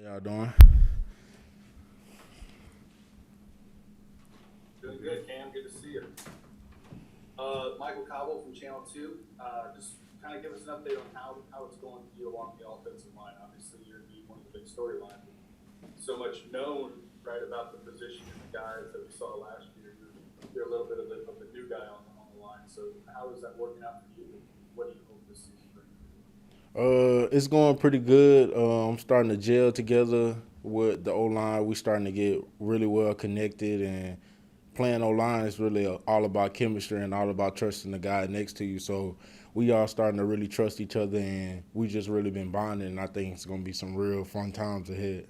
How y'all doing? Doing good, Cam. Good to see you. Michael Cobble from Channel 2. Just kind of give us an update on how it's going for you along the offensive line. Obviously, you're one of the big storylines. So much known, right, about the position and the guys that we saw last year. You're a little bit of the new guy on the line. So how is that working out for you? What do you hope this season brings? It's going pretty good. I'm starting to gel together with the O line. We starting to get really well connected, and playing O line is really all about chemistry and all about trusting the guy next to you. So we are starting to really trust each other, and we just really been bonding. And I think it's going to be some real fun times ahead.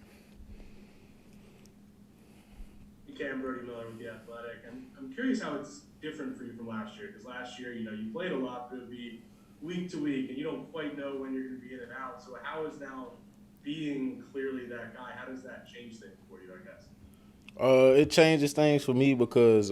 Cam Brody Miller with the Athletic. I'm curious how it's different for you from last year, because last year, you played a lot, but it would be week to week, and you don't quite know when you're going to be in and out. So how is now being clearly that guy? How does that change things for you, I guess? It changes things for me because,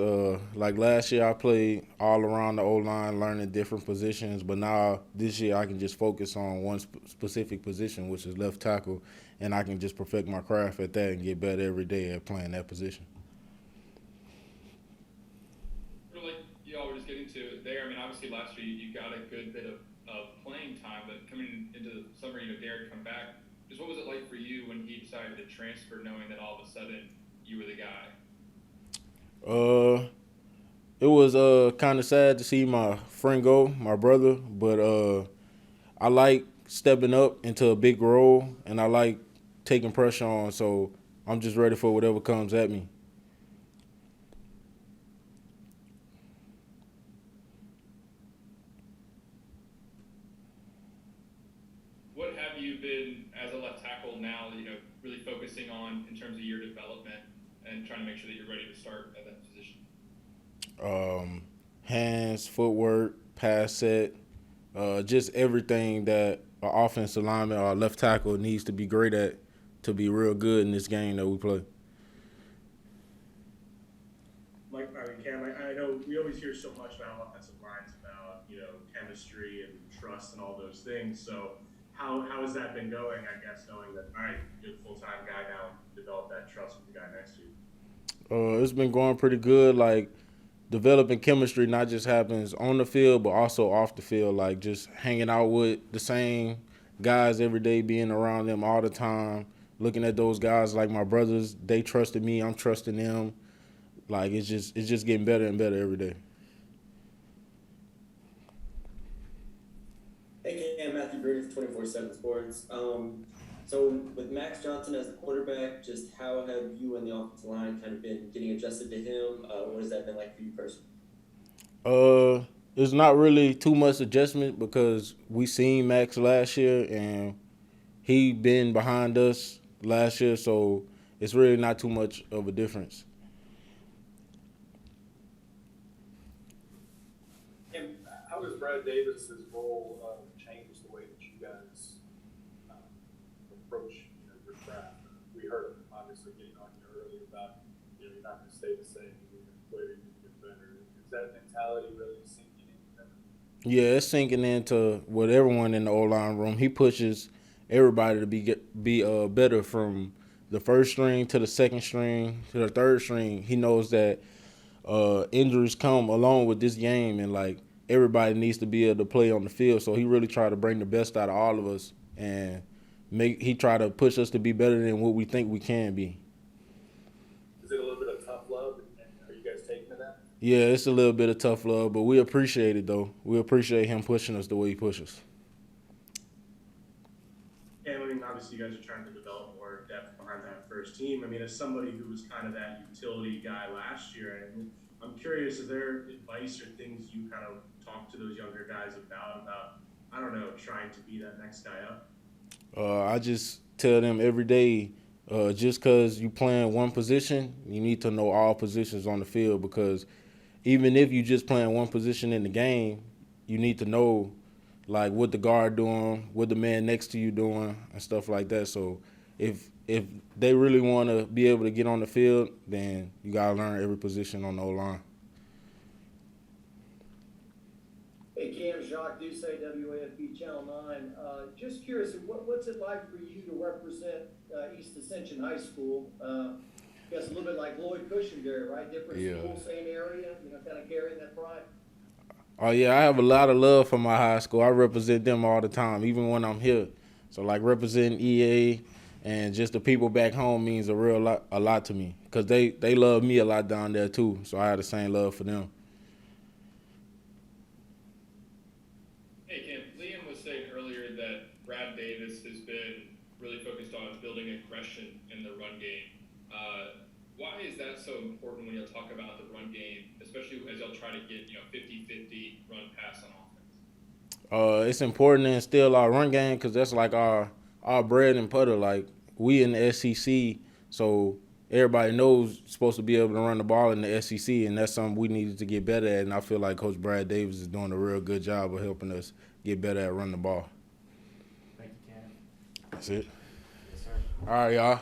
like last year, I played all around the O line, learning different positions. But now this year, I can just focus on one specific position, which is left tackle, and I can just perfect my craft at that and get better every day at playing that position. Like y'all were just getting to there, I mean, obviously last year you got a good bit of playing time, but coming into the summer, Derek come back. Just what was it like for you when he decided to transfer, knowing that all of a sudden you were the guy? Uh, it was kind of sad to see my friend go, my brother, but I like stepping up into a big role, and I like taking pressure on. So I'm just ready for whatever comes at me. What have you been as a left tackle now? Really focusing on in terms of your development and trying to make sure that you're ready to start at that position. Hands, footwork, pass set, just everything that an offensive lineman or a left tackle needs to be great at to be real good in this game that we play. Cam, I know we always hear so much about offensive lines about chemistry and trust and all those things. So how has that been going? I guess knowing that all right, you're the full time guy now, develop that trust with the guy next to you. It's been going pretty good. Like developing chemistry not just happens on the field, but also off the field. Like just hanging out with the same guys every day, being around them all the time, looking at those guys like my brothers. They trusted me. I'm trusting them. Like it's just getting better and better every day. Hey, Cam, Matthew Briggs, 24/7 Sports. So with Max Johnson as the quarterback, just how have you and the offensive line kind of been getting adjusted to him? What has that been like for you personally? It's not really too much adjustment because we seen Max last year and he been behind us last year, so it's really not too much of a difference. And how has Brad Davis's role changed the way that you guys approach your craft? We heard him obviously getting on you earlier about you're not going to stay the same. You're going to play, you're going to get better. Is that mentality really sinking in? Yeah, it's sinking into with everyone in the O line room. He pushes everybody to be better from the first string to the second string to the third string. He knows that injuries come along with this game, and like everybody needs to be able to play on the field. So he really tried to bring the best out of all of us, and he tried to push us to be better than what we think we can be. Is it a little bit of tough love, and are you guys taking to that? Yeah, it's a little bit of tough love, but we appreciate it though. We appreciate him pushing us the way he pushes. And I mean, obviously, you guys are trying to develop more depth behind that first team. I mean, as somebody who was kind of that utility guy last year, I'm curious, is there advice or things you kind of talk to those younger guys about, I don't know, trying to be that next guy up? I just tell them every day, just because you playing one position, you need to know all positions on the field because even if you just playing one position in the game, you need to know like what the guard doing, what the man next to you doing, and stuff like that. So if they really want to be able to get on the field, then you gotta learn every position on the O line. Hey Cam, Jacques Doucet, WAFB Channel Channel 9. Just curious, what's it like for you to represent East Ascension High School? Guess a little bit like Lloyd Cushenberry, right? Different school, same area, kind of carrying that pride. Oh yeah, I have a lot of love for my high school. I represent them all the time, even when I'm here. So like representing EA and just the people back home means a lot to me, because they love me a lot down there too. So I have the same love for them. Hey, Cam, Liam was saying earlier that Brad Davis has been really focused on building aggression in the run game. Why is that so important when you'll talk about the run game, especially as y'all try to get 50-50 run pass on offense? It's important to instill our run game, because that's like our bread and butter. Like, we in the SEC, so everybody knows supposed to be able to run the ball in the SEC, and that's something we needed to get better at. And I feel like Coach Brad Davis is doing a real good job of helping us get better at running the ball. Thank you, Cam. That's it. Yes, sir. All right, y'all.